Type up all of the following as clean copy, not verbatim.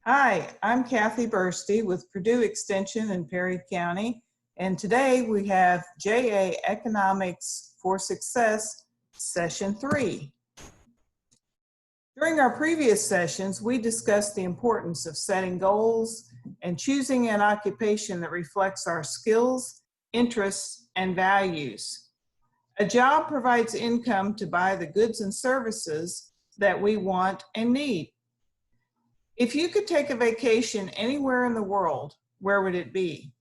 Hi, I'm Cathy Boerste with Purdue Extension in Perry County, and today we have JA Economics for Success, Session 3. During our previous sessions, we discussed the importance of setting goals and choosing an occupation that reflects our skills, interests, and values. A job provides income to buy the goods and services that we want and need. If you could take a vacation anywhere in the world, where would it be?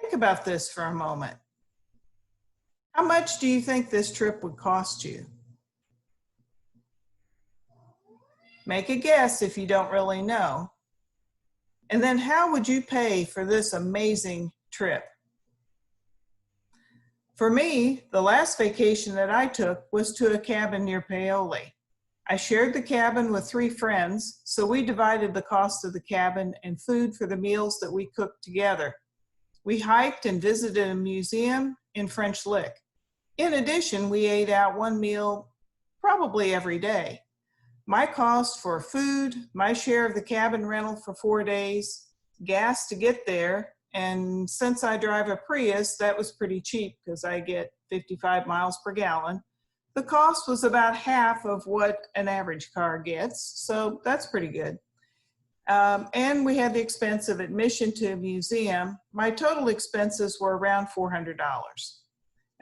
Think about this for a moment. How much do you think this trip would cost you? Make a guess if you don't really know. And then how would you pay for this amazing trip? For me, the last vacation that I took was to a cabin near Paoli. I shared the cabin with 3 friends, so we divided the cost of the cabin and food for the meals that we cooked together. We hiked and visited a museum in French Lick. In addition, we ate out one meal probably every day. My cost for food, my share of the cabin rental for 4 days, gas to get there, and since I drive a Prius, that was pretty cheap because I get 55 miles per gallon. The cost was about half of what an average car gets, so that's pretty good. And we had the expense of admission to a museum. My total expenses were around $400.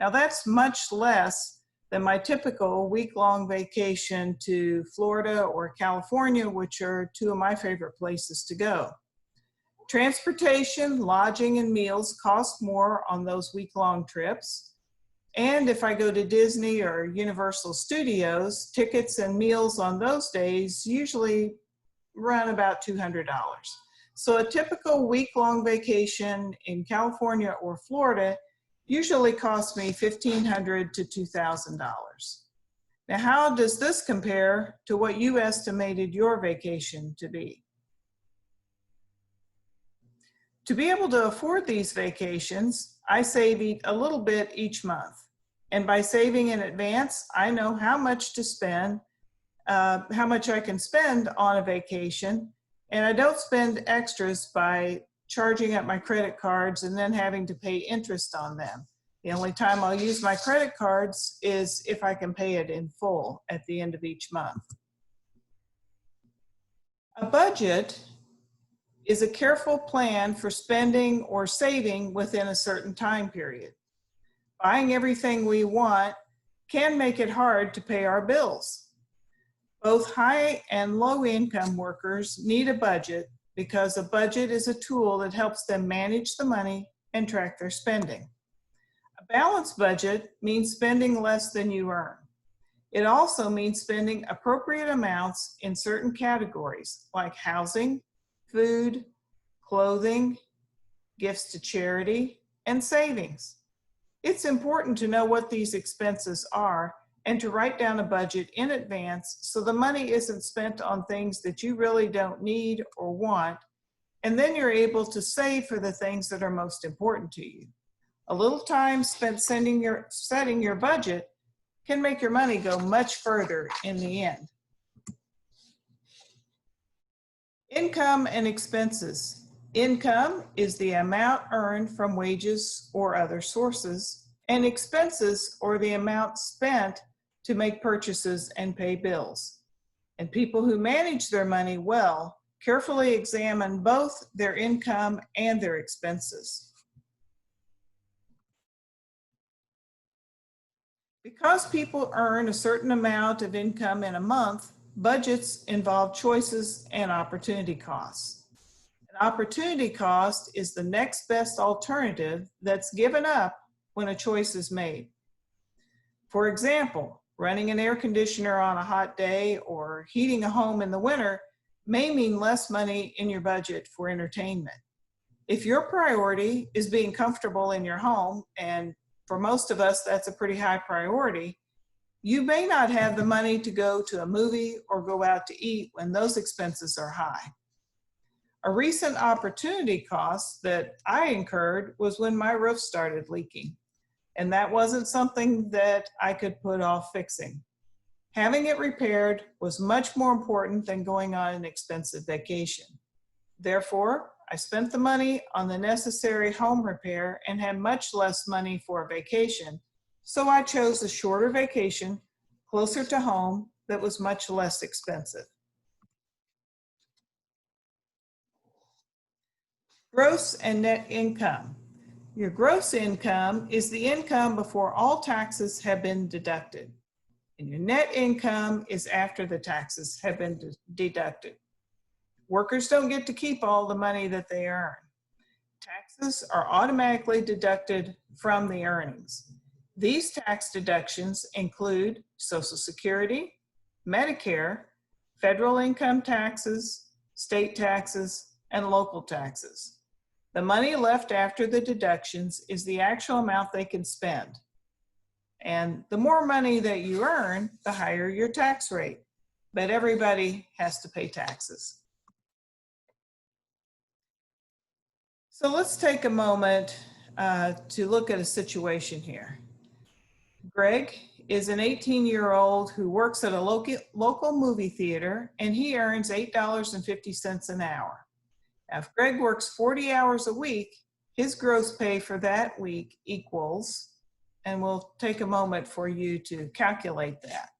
Now that's much less than my typical week-long vacation to Florida or California, which are 2 of my favorite places to go. Transportation, lodging, and meals cost more on those week-long trips. And if I go to Disney or Universal Studios, tickets and meals on those days usually run about $200. So a typical week-long vacation in California or Florida usually costs me $1,500 to $2,000. Now, how does this compare to what you estimated your vacation to be? To be able to afford these vacations, I save a little bit each month. And by saving in advance, I know how much to spend, how much I can spend on a vacation, and I don't spend extras by charging up my credit cards and then having to pay interest on them. The only time I'll use my credit cards is if I can pay it in full at the end of each month. A budget is a careful plan for spending or saving within a certain time period. Buying everything we want can make it hard to pay our bills. Both high and low income workers need a budget because a budget is a tool that helps them manage the money and track their spending. A balanced budget means spending less than you earn. It also means spending appropriate amounts in certain categories like housing, food, clothing, gifts to charity, and savings. It's important to know what these expenses are and to write down a budget in advance so the money isn't spent on things that you really don't need or want, and then you're able to save for the things that are most important to you. A little time spent setting your budget can make your money go much further in the end. Income and expenses. Income is the amount earned from wages or other sources, and expenses are the amount spent to make purchases and pay bills. And people who manage their money well carefully examine both their income and their expenses. Because people earn a certain amount of income in a month, budgets involve choices and opportunity costs. An opportunity cost is the next best alternative that's given up when a choice is made. For example, running an air conditioner on a hot day or heating a home in the winter may mean less money in your budget for entertainment. If your priority is being comfortable in your home, and for most of us that's a pretty high priority, you may not have the money to go to a movie or go out to eat when those expenses are high. A recent opportunity cost that I incurred was when my roof started leaking, and that wasn't something that I could put off fixing. Having it repaired was much more important than going on an expensive vacation. Therefore, I spent the money on the necessary home repair and had much less money for a vacation, so I chose a shorter vacation closer to home that was much less expensive. Gross and net income. Your gross income is the income before all taxes have been deducted, and your net income is after the taxes have been deducted. Workers don't get to keep all the money that they earn. Taxes are automatically deducted from the earnings. These tax deductions include Social Security, Medicare, federal income taxes, state taxes, and local taxes. The money left after the deductions is the actual amount they can spend. And the more money that you earn, the higher your tax rate. But everybody has to pay taxes. So let's take a moment to look at a situation here. Greg is an 18-year-old who works at a local movie theater, and he earns $8.50 an hour. Now, if Greg works 40 hours a week, his gross pay for that week equals, and we'll take a moment for you to calculate that.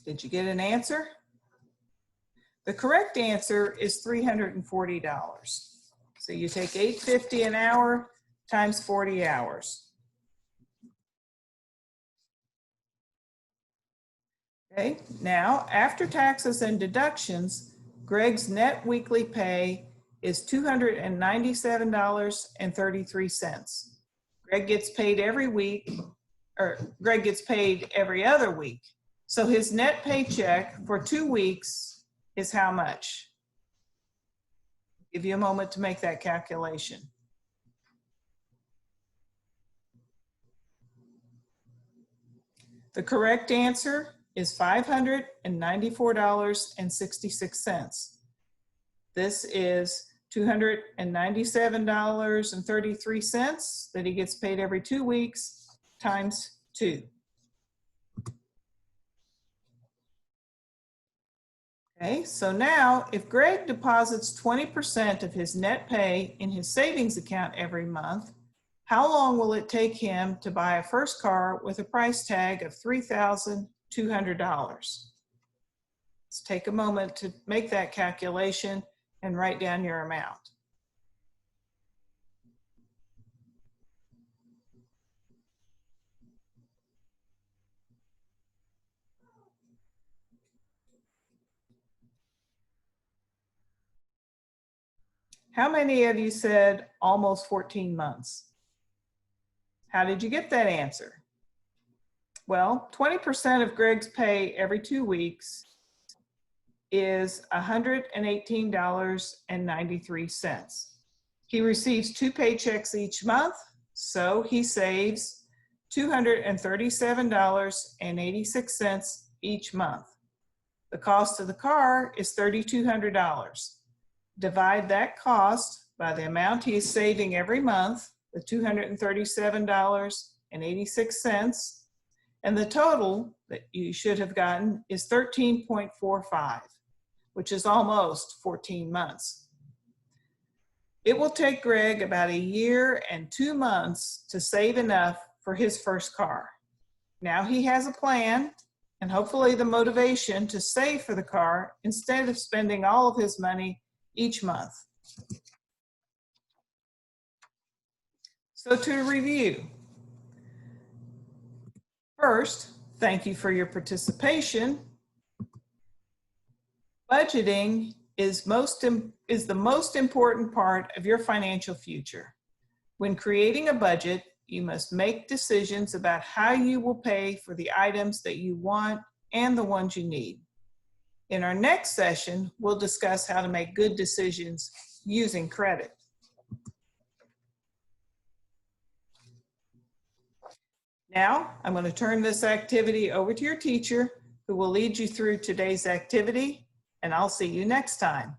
Did you get an answer? The correct answer is $340. So you take $8.50 an hour times 40 hours. Okay, now after taxes and deductions, Greg's net weekly pay is $297.33. Greg gets paid every week, or Greg gets paid every other week. So his net paycheck for 2 weeks is how much? Give you a moment to make that calculation. The correct answer is $594.66. This is $297.33 that he gets paid every 2 weeks times 2. Okay, so now if Greg deposits 20% of his net pay in his savings account every month, how long will it take him to buy a first car with a price tag of $3,200? Let's take a moment to make that calculation and write down your amount. How many of you said almost 14 months? How did you get that answer? Well, 20% of Greg's pay every 2 weeks is $118.93. He receives 2 paychecks each month, so he saves $237.86 each month. The cost of the car is $3,200. Divide that cost by the amount he is saving every month, the $237.86, and the total that you should have gotten is 13.45, which is almost 14 months. It will take Greg about 1 year and 2 months to save enough for his first car. Now he has a plan and hopefully the motivation to save for the car instead of spending all of his money each month. So to review, first, thank you for your participation. Budgeting is the most important part of your financial future. When creating a budget, you must make decisions about how you will pay for the items that you want and the ones you need. In our next session, we'll discuss how to make good decisions using credit. Now, I'm going to turn this activity over to your teacher, who will lead you through today's activity, and I'll see you next time.